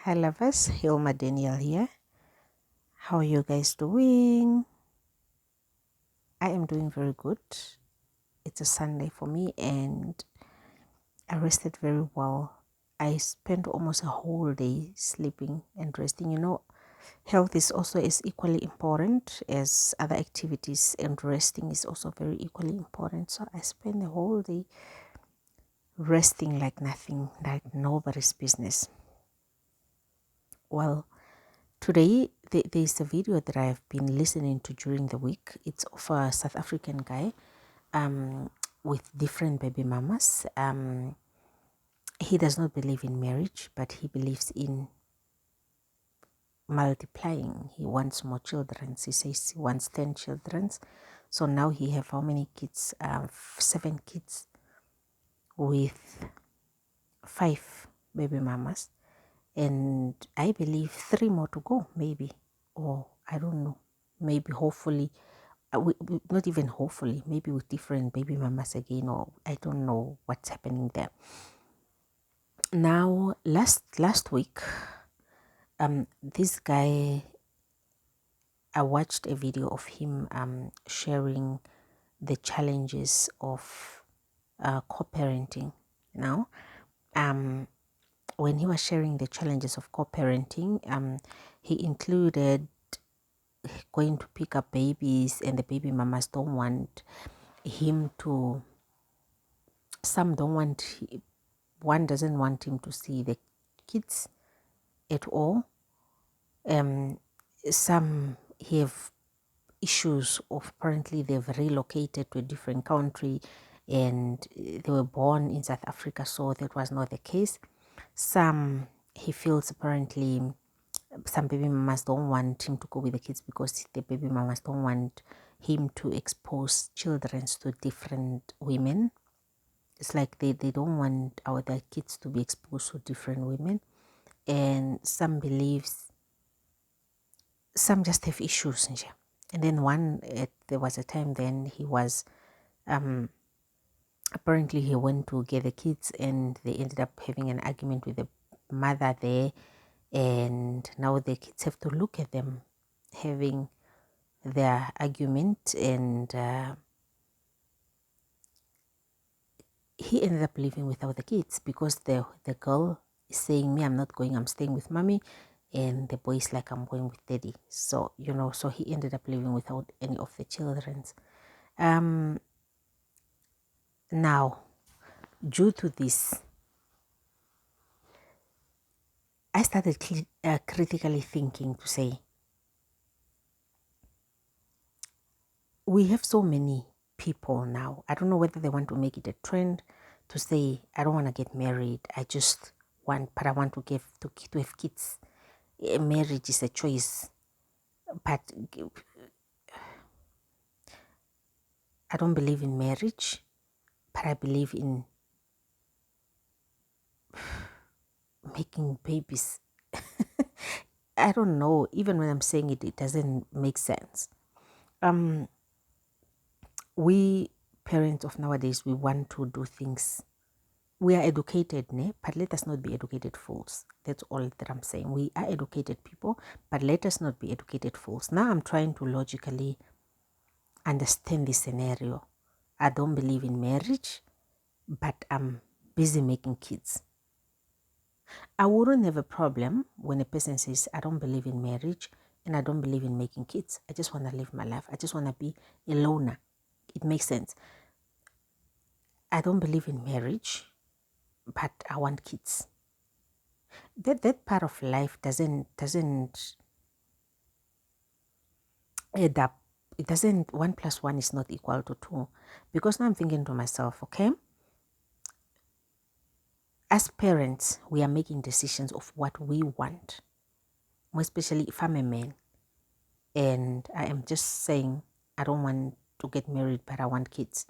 Hi lovers, Hilma Daniel here. How are you guys doing? I am doing very good. It's a Sunday for me and I rested very well. I spent almost a whole day sleeping and resting. Health is also as equally important as other activities, and resting is also very equally important. So I spent the whole day resting like nothing, like nobody's business. Well, today, there's a video that I've been listening to during the week. It's of a South African guy with different baby mamas. He does not believe in marriage, but he believes in multiplying. He wants more children. He says he wants 10 children. So now he have how many kids? 7 kids with 5 baby mamas. And I believe 3 more to go, maybe. Or I don't know. Maybe, hopefully, not even hopefully, maybe with different baby mamas again, or I don't know what's happening there. Now, last week, this guy, I watched a video of him sharing the challenges of co-parenting. Now, when he was sharing the challenges of co-parenting, he included going to pick up babies, and the baby mamas don't want him to. Some don't want. One doesn't want him to see the kids at all. Some have issues of apparently they've relocated to a different country and they were born in South Africa, so that was not the case. Some, he feels apparently some baby mamas don't want him to go with the kids because the baby mamas don't want him to expose children to different women. It's like they don't want their kids to be exposed to different women. And some believes, some just have issues. And then there was a time then he was, apparently he went to get the kids and they ended up having an argument with the mother there. And now the kids have to look at them having their argument, and he ended up living without the kids because the girl is saying, me, I'm not going, I'm staying with mommy, and the boy is like, I'm going with daddy. So so he ended up living without any of the children. Now, due to this, I started critically thinking to say, we have so many people now. I don't know whether they want to make it a trend to say, I don't want to get married. I just want, but I want to have kids. Marriage is a choice, but I don't believe in marriage, but I believe in making babies. I don't know. Even when I'm saying it, it doesn't make sense. We parents of nowadays, we want to do things. We are educated, but let us not be educated fools. That's all that I'm saying. We are educated people, but let us not be educated fools. Now I'm trying to logically understand this scenario. I don't believe in marriage, but I'm busy making kids. I wouldn't have a problem when a person says, I don't believe in marriage and I don't believe in making kids. I just want to live my life. I just want to be a loner. It makes sense. I don't believe in marriage, but I want kids. That part of life doesn't add up. It doesn't, 1 plus 1 is not equal to 2. Because now I'm thinking to myself, okay, as parents, we are making decisions of what we want. More especially if I'm a man and I am just saying, I don't want to get married, but I want kids.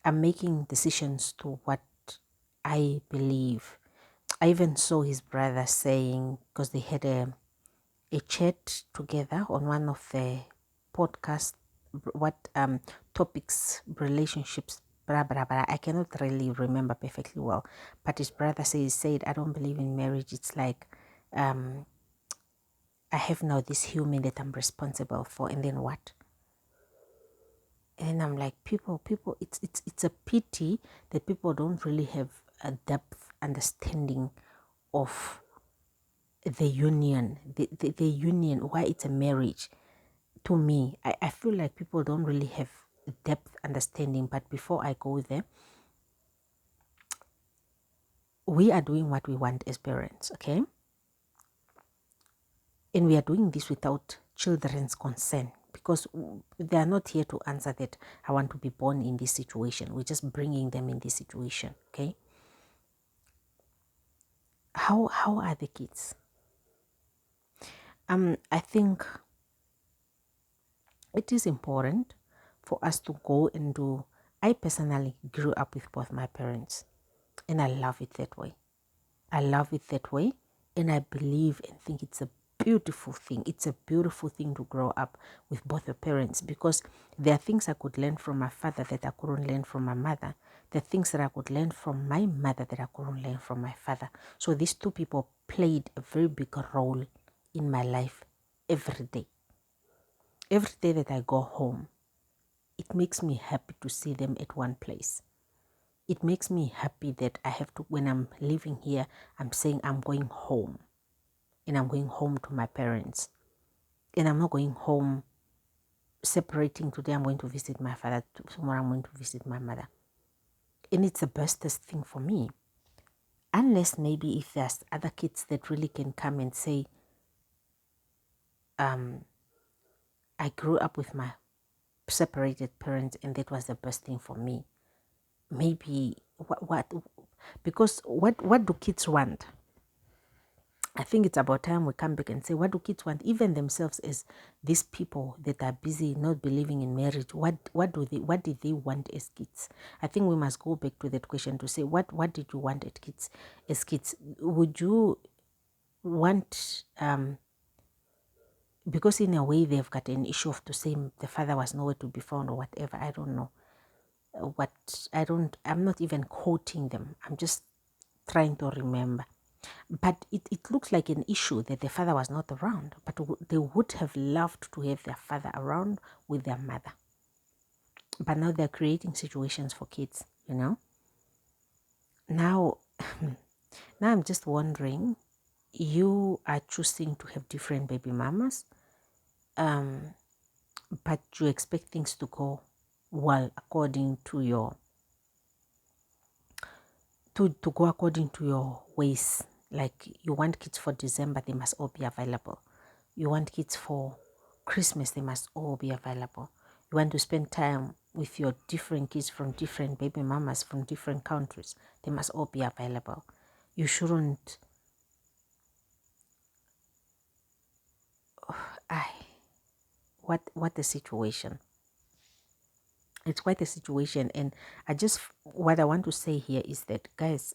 I'm making decisions to what I believe. I even saw his brother saying, because they had a chat together on one of the podcasts, what topics, relationships, blah blah blah. I cannot really remember perfectly well, but his brother said, I don't believe in marriage. It's like I have now this human that I'm responsible for, and then what? And I'm like, people, it's a pity that people don't really have a depth understanding of the union, the union, why it's a marriage. To me, I feel like people don't really have depth understanding. But before I go there, we are doing what we want as parents, okay? And we are doing this without children's consent, because they are not here to answer that I want to be born in this situation. We're just bringing them in this situation, okay? How are the kids? I think it is important for us to go and do. I personally grew up with both my parents, and I love it that way. I love it that way, and I believe and think it's a beautiful thing. It's a beautiful thing to grow up with both your parents, because there are things I could learn from my father that I couldn't learn from my mother. There are things that I could learn from my mother that I couldn't learn from my father. So these two people played a very big role in my life every day. Every day that I go home, it makes me happy to see them at one place. It makes me happy that I have to, when I'm leaving here, I'm saying I'm going home. And I'm going home to my parents. And I'm not going home separating. Today I'm going to visit my father, tomorrow I'm going to visit my mother. And it's the bestest thing for me. Unless maybe if there's other kids that really can come and say, I grew up with my separated parents and that was the best thing for me. Maybe because what do kids want? I think it's about time we come back and say, what do kids want? Even themselves, as these people that are busy not believing in marriage, what did they want as kids? I think we must go back to that question to say, what did you want as kids? Would you want because in a way they've got an issue of to say the father was nowhere to be found or whatever. I don't know. I'm not even quoting them. I'm just trying to remember. But it looks like an issue that the father was not around, but they would have loved to have their father around with their mother. But now they're creating situations for kids, you know. Now, now I'm just wondering, you are choosing to have different baby mamas, but you expect things to go well according to your to go according to your ways. Like you want kids for December, they must all be available. You want kids for Christmas, they must all be available. You want to spend time with your different kids from different baby mamas from different countries, they must all be available. You shouldn't. What a situation. It's quite a situation, and what I want to say here is that, guys,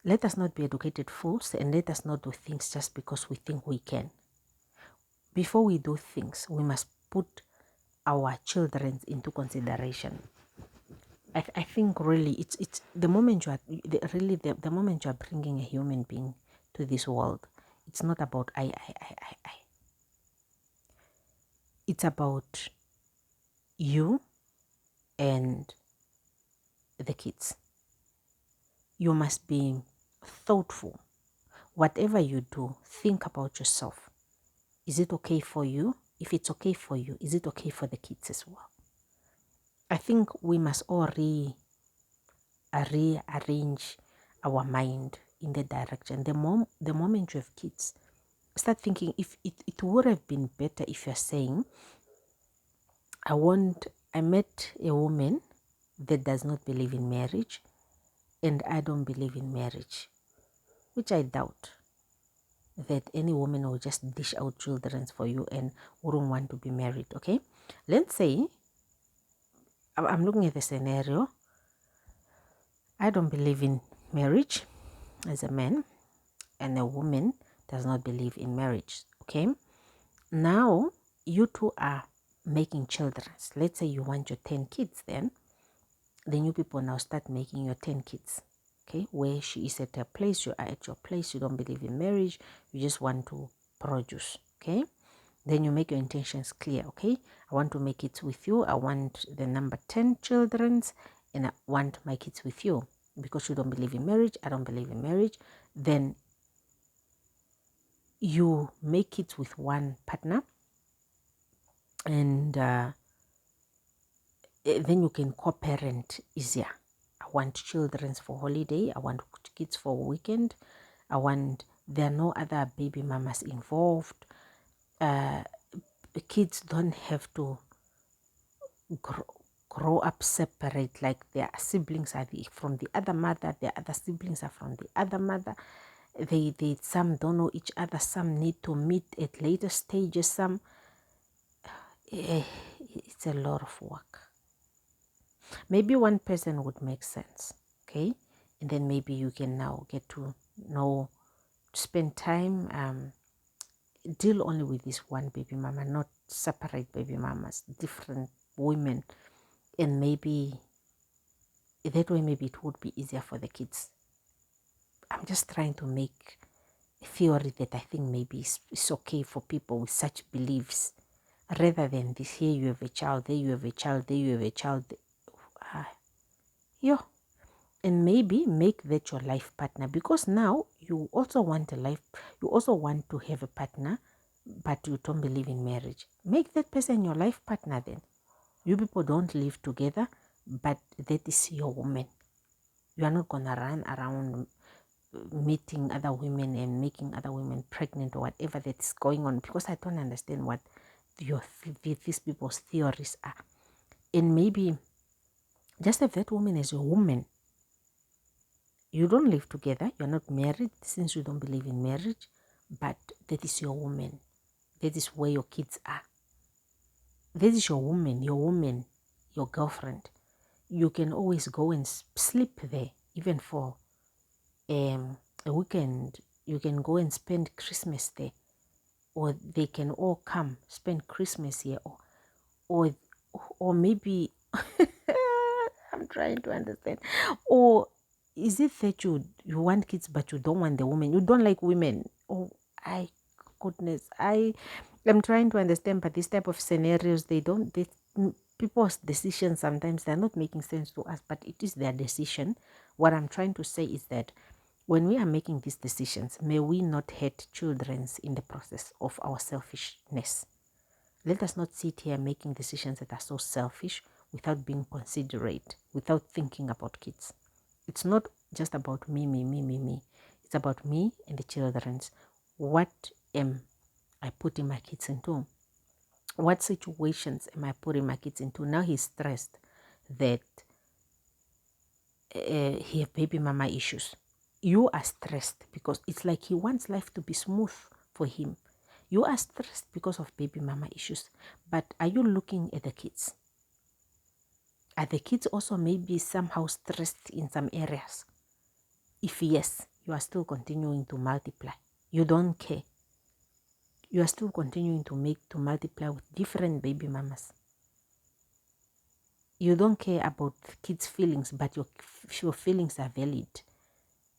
let us not be educated fools, and let us not do things just because we think we can. Before we do things, we must put our children into consideration. I think really it's the moment you are the moment you are bringing a human being to this world, it's not about I. It's about you and the kids. You must be thoughtful. Whatever you do, think about yourself. Is it okay for you? If it's okay for you, is it okay for the kids as well? I think we must all rearrange our mind in that direction. The moment you have kids, start thinking if it would have been better if you're saying, I met a woman that does not believe in marriage and I don't believe in marriage, which I doubt that any woman will just dish out children for you and wouldn't want to be married, okay? Let's say, I'm looking at the scenario, I don't believe in marriage as a man, and a woman does not believe in marriage, okay? Now, you two are making children. Let's say you want your 10 kids then. The new people now start making your 10 kids, okay, where she is at her place, you are at your place, you don't believe in marriage, you just want to produce, okay? Then you make your intentions clear, okay? I want to make it with you. I want the number 10 children's, and I want my kids with you. Because you don't believe in marriage, I don't believe in marriage. Then you make it with one partner, and then you can co-parent easier. I want children's for holiday. I want kids for weekend. There are no other baby mamas involved. Kids don't have to grow up separate, like their siblings are from the other mother, their other siblings are from the other mother. They some don't know each other, some need to meet at later stages, some it's a lot of work. Maybe one person would make sense, okay? And then maybe you can now get to know, spend time, deal only with this one baby mama, not separate baby mamas, different women. And maybe that way, maybe it would be easier for the kids. I'm just trying to make a theory that I think maybe is okay for people with such beliefs, rather than this: here you have a child, there you have a child, there you have a child. Yeah. And maybe make that your life partner, because now you also want to have a partner, but you don't believe in marriage. Make that person your life partner. Then you people don't live together, but that is your woman. You are not gonna run around meeting other women and making other women pregnant or whatever that is going on, because I don't understand what these people's theories are. And maybe just have that woman as your woman. You don't live together, you're not married, since you don't believe in marriage, but that is your woman. That is where your kids are. That is your woman, your girlfriend. You can always go and sleep there, even for a weekend. You can go and spend Christmas there, or they can all come spend Christmas here, or maybe I'm trying to understand. Or is it that you want kids but you don't want the woman? You don't like women? Oh, goodness, I am trying to understand. But this type of scenarios, people's decisions sometimes they're not making sense to us, but it is their decision. What I'm trying to say is that when we are making these decisions, may we not hurt children in the process of our selfishness. Let us not sit here making decisions that are so selfish without being considerate, without thinking about kids. It's not just about me. It's about me and the children's. What am I putting my kids into? What situations am I putting my kids into? Now he's stressed that he have baby mama issues. You are stressed because it's like he wants life to be smooth for him. You are stressed because of baby mama issues. But are you looking at the kids? Are the kids also maybe somehow stressed in some areas? If yes, you are still continuing to multiply. You don't care. You are still continuing to multiply with different baby mamas. You don't care about kids' feelings, but your feelings are valid.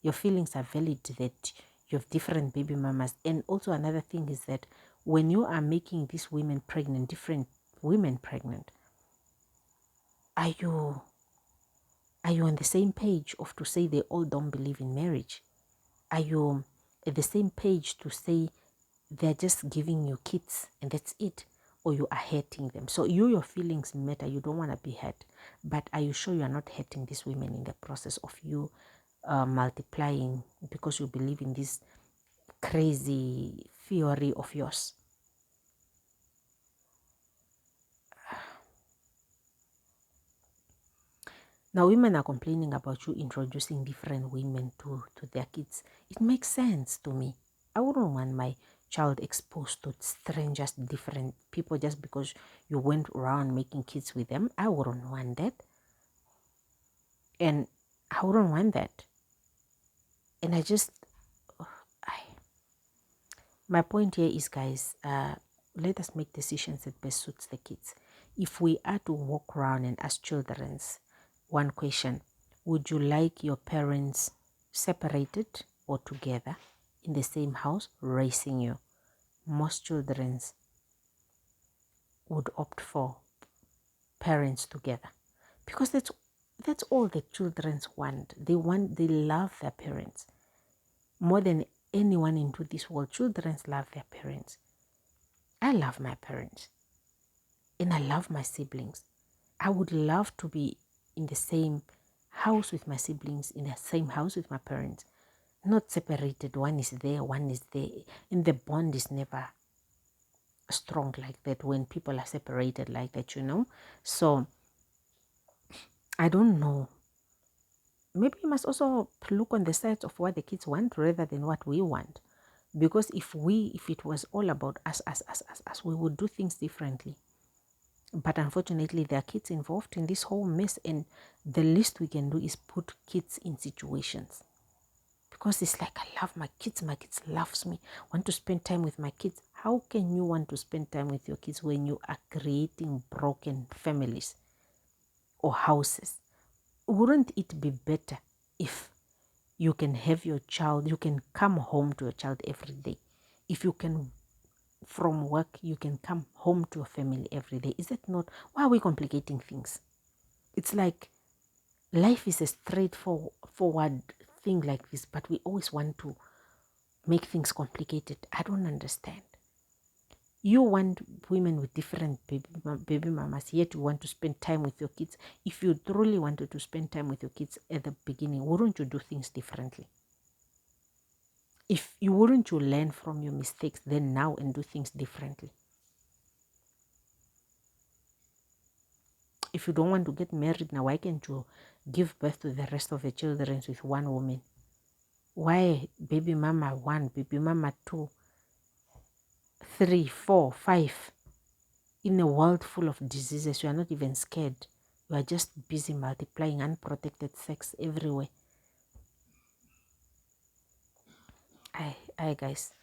Your feelings are valid that you have different baby mamas. And also another thing is that when you are making these women pregnant, different women pregnant, are you on the same page of to say they all don't believe in marriage? Are you at the same page to say they're just giving you kids and that's it? Or you are hurting them? So your feelings matter. You don't want to be hurt. But are you sure you are not hurting these women in the process of you multiplying because you believe in this crazy theory of yours? Now women are complaining about you introducing different women to their kids. It makes sense to me. I wouldn't want my child exposed to strangers, different people, just because you went around making kids with them. I wouldn't want that. And I wouldn't want that. And my point here is, guys, let us make decisions that best suits the kids. If we are to walk around and ask children one question: would you like your parents separated or together in the same house raising you, most children would opt for parents together, because that's all the children want. They love their parents more than anyone into this world. Children love their parents. I love my parents and I love my siblings. I would love to be in the same house with my siblings, in the same house with my parents, not separated. One is there, one is there, and the bond is never strong like that when people are separated like that, So I don't know. Maybe you must also look on the sides of what the kids want rather than what we want. Because if it was all about us, we would do things differently. But unfortunately, there are kids involved in this whole mess, and the least we can do is put kids in situations. Because it's like, I love my kids loves me, want to spend time with my kids. How can you want to spend time with your kids when you are creating broken families or houses? Wouldn't it be better if you can have your child, you can come home to your child every day? If you can, from work, you can come home to a family every day. Is that not? Why are we complicating things? It's like life is a straightforward thing like this, but we always want to make things complicated. I don't understand. You want women with different baby mamas, yet you want to spend time with your kids. If you truly wanted to spend time with your kids at the beginning, wouldn't you do things differently? If you wouldn't you learn from your mistakes then now and do things differently? If you don't want to get married now, why can't you give birth to the rest of the children with one woman? Why baby mama 1, baby mama 2, 3, 4, 5? In a world full of diseases, you are not even scared. You are just busy multiplying unprotected sex everywhere. Guys,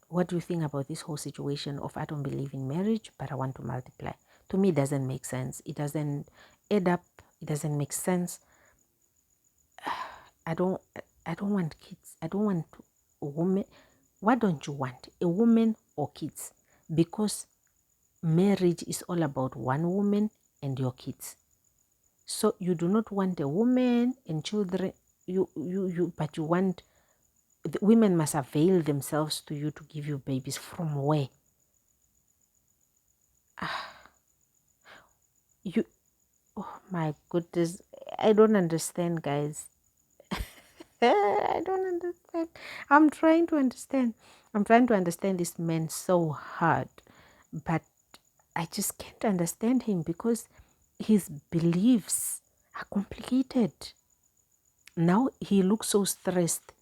what do you think about this whole situation of I don't believe in marriage, but I want to multiply? To me, it doesn't make sense. It doesn't add up. It doesn't make sense. I don't want kids. I don't want a woman. What don't you want? A woman or kids? Because marriage is all about one woman and your kids. So you do not want a woman and children, but you want the women must avail themselves to you to give you babies. From where? Oh my goodness, I don't understand, guys. I don't understand. I'm trying to understand. I'm trying to understand this man so hard, but I just can't understand him because his beliefs are complicated. Now he looks so stressed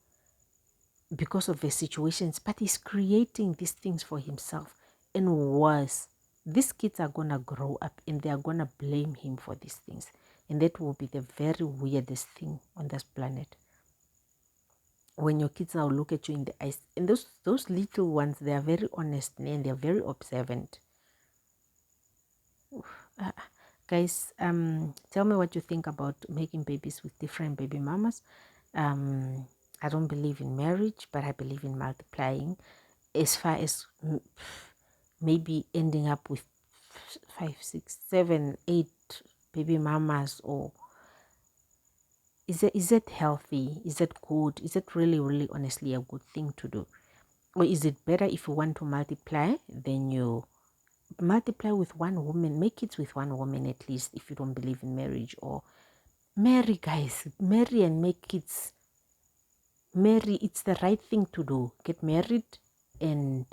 because of the situations, but he's creating these things for himself. And worse, these kids are gonna grow up and they are gonna blame him for these things. And that will be the very weirdest thing on this planet. When your kids now look at you in the eyes, and those little ones, they are very honest and they are very observant. Guys, tell me what you think about making babies with different baby mamas. I don't believe in marriage, but I believe in multiplying. As far as maybe ending up with 5, 6, 7, 8 baby mamas, or is it healthy? Is it good? Is it really honestly a good thing to do? Or is it better if you want to multiply, then you multiply with one woman, make kids with one woman at least, if you don't believe in marriage? Or marry, guys, marry and make kids. Marry, it's the right thing to do. Get married, and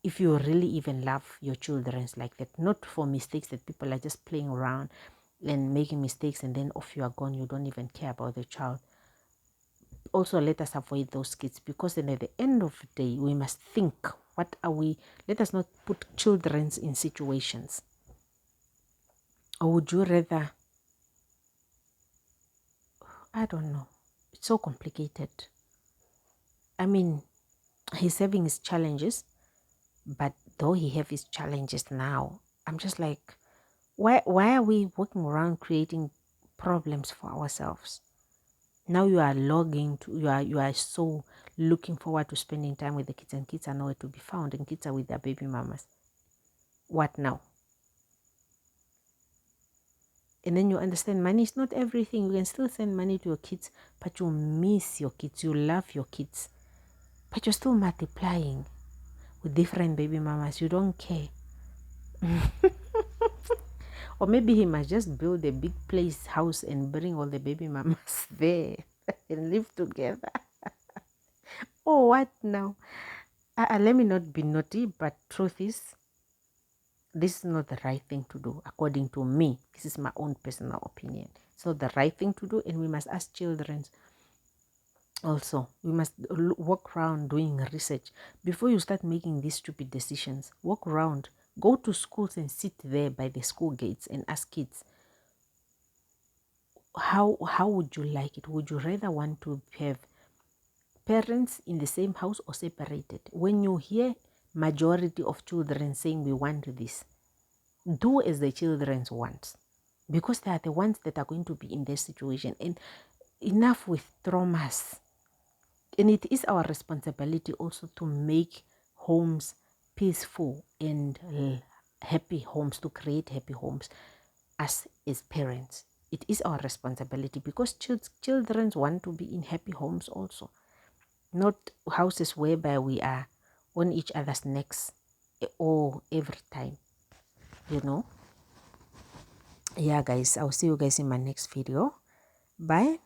if you really even love your children like that, not for mistakes that people are just playing around and making mistakes and then off you are gone, you don't even care about the child. Also, let us avoid those kids, because then at the end of the day, we must think, what are we? Let us not put children in situations. Or would you rather? I don't know. It's so complicated. I mean, he's having his challenges, but though he have his challenges now, I'm just like, why are we walking around creating problems for ourselves? Now you are logging to, you are so looking forward to spending time with the kids, and kids are nowhere to be found, and kids are with their baby mamas. What now? And then you understand money is not everything. You can still send money to your kids, but you miss your kids. You love your kids, but you're still multiplying with different baby mamas. You don't care. Or maybe he must just build a big place, house, and bring all the baby mamas there and live together. Oh, what now? Let me not be naughty, but truth is, this is not the right thing to do, according to me. This is my own personal opinion. It's not the right thing to do, and we must ask children also. We must walk around doing research before you start making these stupid decisions. Walk around, go to schools and sit there by the school gates and ask kids, how would you like it? Would you rather want to have parents in the same house or separated? When you hear majority of children saying we want this, do as the children want, because they are the ones that are going to be in this situation. And enough with traumas. And it is our responsibility also to make homes peaceful and happy homes, to create happy homes as parents. It is our responsibility, because children want to be in happy homes also, not houses whereby we are on each other's necks all every time, you know. Yeah guys, I'll see you guys in my next video. Bye.